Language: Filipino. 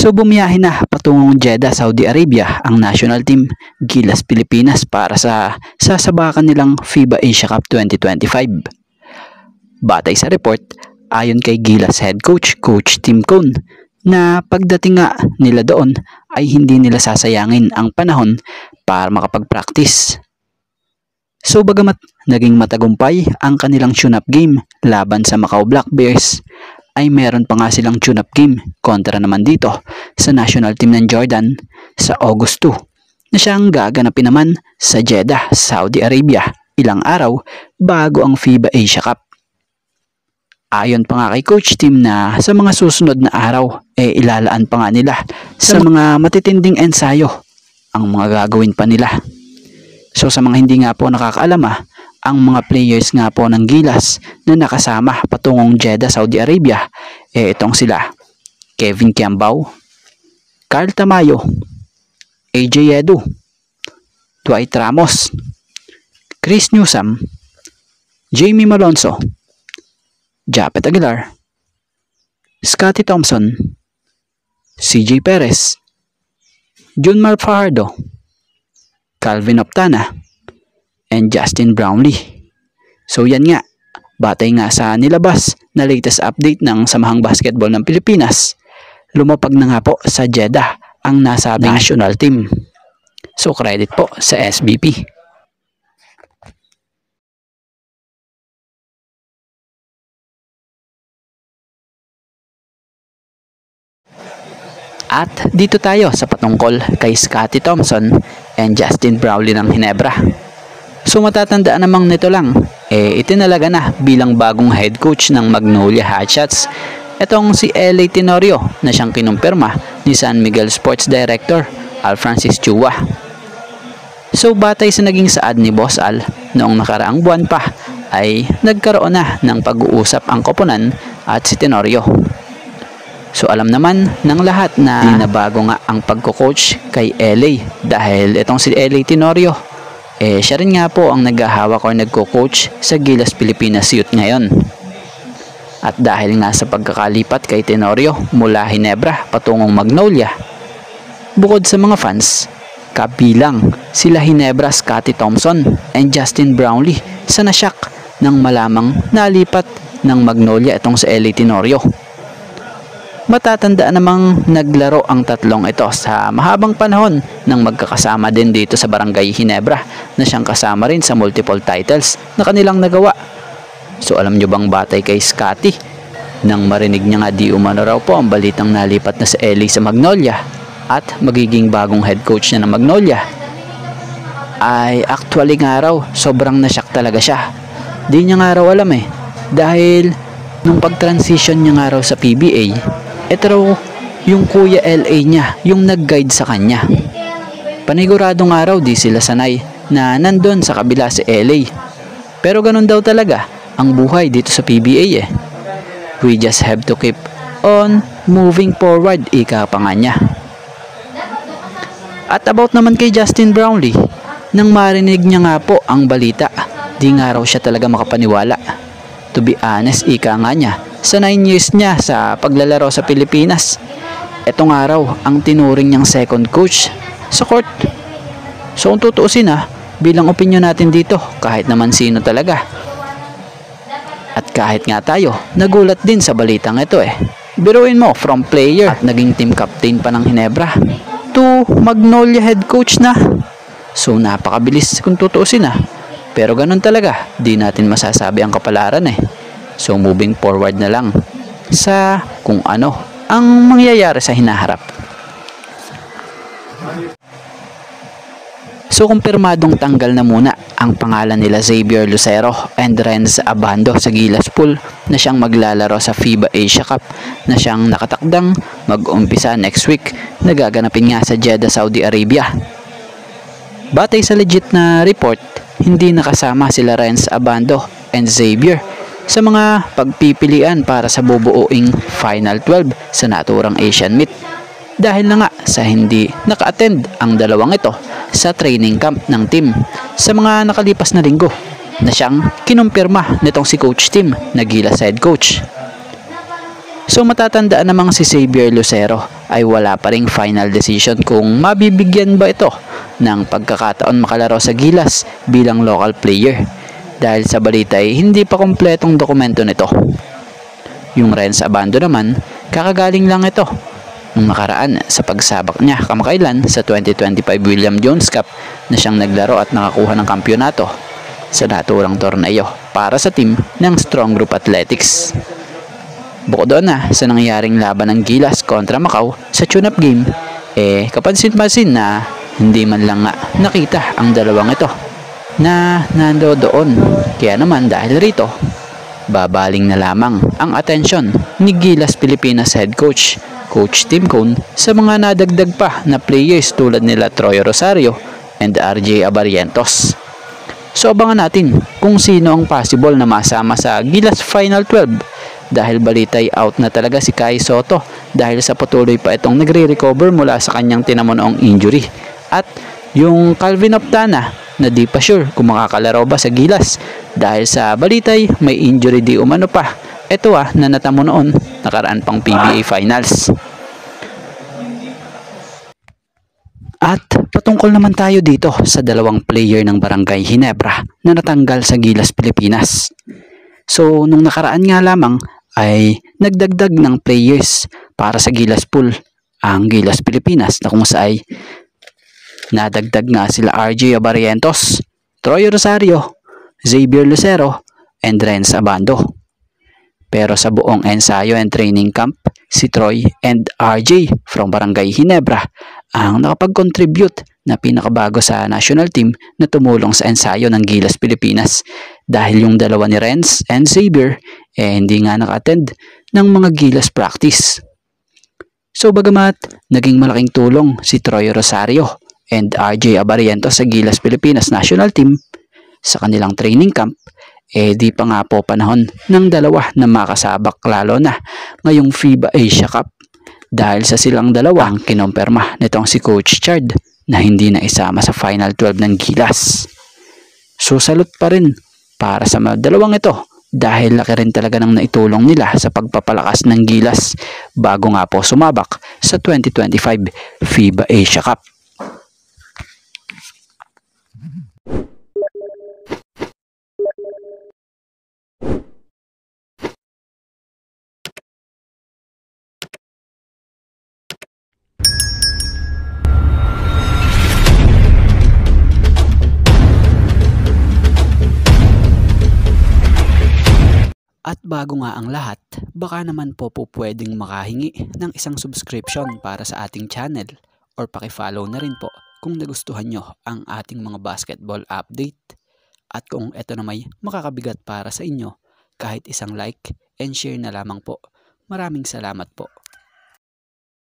So bumiyahe na patungong Jeddah, Saudi Arabia ang national team Gilas Pilipinas para sa sasabakan nilang FIBA Asia Cup 2025. Batay sa report, ayon kay Gilas head coach, Coach Tim Cone, na pagdating nga nila doon ay hindi nila sasayangin ang panahon para makapag-practice. So bagamat naging matagumpay ang kanilang tune-up game laban sa Macau Black Bears, ay meron pa nga silang tune-up game kontra naman dito sa national team ng Jordan sa August 2 na siyang gaganapin naman sa Jeddah, Saudi Arabia ilang araw bago ang FIBA Asia Cup. Ayon pa nga kay Coach Tim na sa mga susunod na araw ilalaan pa nga nila sa mga matitinding ensayo ang mga gagawin pa nila. So sa mga hindi nga po nakakaalam ang mga players nga po ng Gilas na nakasama patungong Jeddah, Saudi Arabia, itong sila Kevin Kiambao, Carl Tamayo, AJ Edu, Dwight Ramos, Chris Newsome, Jamie Malonzo, Japet Aguilar, Scotty Thompson, CJ Perez, Junmar Fajardo, Calvin Optana, and Justin Brownlee. So yan nga, batay nga sa nilabas na latest update ng Samahang Basketball ng Pilipinas, lumapag na nga po sa Jeddah ang nasabing national team. So credit po sa SBP. At dito tayo sa patungkol kay Scotty Thompson and Justin Brownlee ng Ginebra. So matatandaan namang nito lang, itinalaga na bilang bagong head coach ng Magnolia Hotshots itong si LA Tenorio na siyang kinumpirma ni San Miguel Sports Director Al Francis Chua. So batay sa naging saad ni Boss Al noong nakaraang buwan pa ay nagkaroon na ng pag-uusap ang koponan at si Tenorio. So alam naman ng lahat na binabago nga ang pagko-coach kay LA dahil itong si LA Tenorio siya rin nga po ang naghahawak o nagko-coach sa Gilas Pilipinas Youth ngayon. At dahil nga sa pagkakalipat kay Tenorio mula Ginebra patungong Magnolia, bukod sa mga fans, kabilang sila Ginebra Scotty Thompson and Justin Brownlee sa nasyak nang malamang nalipat ng Magnolia itong sa LA Tenorio. Matatandaan namang naglaro ang tatlong ito sa mahabang panahon nang magkakasama din dito sa Barangay Ginebra na siyang kasama rin sa multiple titles na kanilang nagawa. So alam nyo bang batay kay Scotty, nang marinig niya nga di umano raw po ang balitang nalipat na sa LA sa Magnolia at magiging bagong head coach niya ng Magnolia, ay actually nga raw sobrang nasyak talaga siya. Di niya nga raw alam dahil nung pag-transition niya nga raw sa PBA, ito raw yung kuya LA niya yung nag-guide sa kanya. Panigurado nga raw di sila sanay na nandun sa kabila si LA. Pero ganun daw talaga ang buhay dito sa PBA We just have to keep on moving forward, ika pa nga niya. At about naman kay Justin Brownlee, nang marinig niya nga po ang balita, di nga raw siya talaga makapaniwala. To be honest, ika nga niya, sa 9 years niya sa paglalaro sa Pilipinas, ito nga raw ang tinuring niyang second coach sa court. So kung tutuusin bilang opinion natin dito, kahit naman sino talaga. At kahit nga tayo, nagulat din sa balitang ito Biruin mo, from player at naging team captain pa ng Ginebra to Magnolia head coach na. So napakabilis kung tutuusin Pero ganun talaga, di natin masasabi ang kapalaran So moving forward na lang sa kung ano ang mangyayari sa hinaharap. So kumpirmadong tanggal na muna ang pangalan nila Xavier Lucero and Renz Abando sa Gilas pool na siyang maglalaro sa FIBA Asia Cup na siyang nakatakdang mag-umpisa next week na gaganapin nga sa Jeddah, Saudi Arabia. Batay sa legit na report, hindi nakasama sila Renz Abando and Xavier sa mga pagpipilian para sa bubuuing Final 12 sa naturang Asian Meet dahil na nga sa hindi naka-attend ang dalawang ito sa training camp ng team sa mga nakalipas na linggo na siyang kinumpirma nitong si Coach Tim na Gilas head coach. So matatandaan namang si Xavier Lucero ay wala pa ring final decision kung mabibigyan ba ito ng pagkakataon makalaro sa Gilas bilang local player. Dahil sa balita ay hindi pa kompletong dokumento nito. Yung Renz Abando naman, kakagaling lang ito nung nakaraan sa pagsabak niya kamakailan sa 2025 William Jones Cup na siyang naglaro at nakakuha ng kampyonato sa naturang torneo para sa team ng Strong Group Athletics. Bukod doon sa nangyaring laban ng Gilas kontra Macau sa tune-up game, kapansin-pansin na hindi man lang nakita ang dalawang ito na nandoon. Kaya naman dahil rito, babaling na lamang ang atensyon ni Gilas Pilipinas head coach, Coach Tim Cone, sa mga nadagdag pa na players tulad nila Troy Rosario and RJ Abarientos. So abangan natin kung sino ang possible na masama sa Gilas Final 12 dahil balitay out na talaga si Kai Soto dahil sa patuloy pa itong nagre-recover mula sa kanyang tinamunoong injury. At yung Calvin Optana na di pa sure kung makakalaro ba sa Gilas dahil sa balitay may injury di umano pa. Ito na natamo noon nakaraan pang PBA Finals. At patungkol naman tayo dito sa dalawang player ng Barangay Ginebra na natanggal sa Gilas Pilipinas. So nung nakaraan nga lamang ay nagdagdag ng players para sa Gilas Pool ang Gilas Pilipinas na kung saan nadagdag nga sila RJ Abarientos, Troy Rosario, Xavier Lucero, and Renz Abando. Pero sa buong ensayo and training camp, si Troy and RJ from Barangay Ginebra ang nakapag-contribute na pinakabago sa national team na tumulong sa ensayo ng Gilas Pilipinas dahil yung dalawa ni Renz and Xavier hindi nga naka-attend ng mga Gilas practice. So bagamat naging malaking tulong si Troy Rosario and RJ Abarientos sa Gilas Pilipinas national team sa kanilang training camp, di pa nga po panahon ng dalawa na makasabak lalo na ngayong FIBA Asia Cup dahil sa silang dalawa ang kinumpirma nitong si Coach Chard na hindi na isama sa Final 12 ng Gilas. So salute pa rin para sa dalawang ito dahil laki rin talaga ng naitulong nila sa pagpapalakas ng Gilas bago nga po sumabak sa 2025 FIBA Asia Cup. At bago nga ang lahat, baka naman po pwedeng makahingi ng isang subscription para sa ating channel or paki-follow na rin po kung nagustuhan nyo ang ating mga basketball update. At kung ito na may makakabigat para sa inyo, kahit isang like and share na lamang po. Maraming salamat po.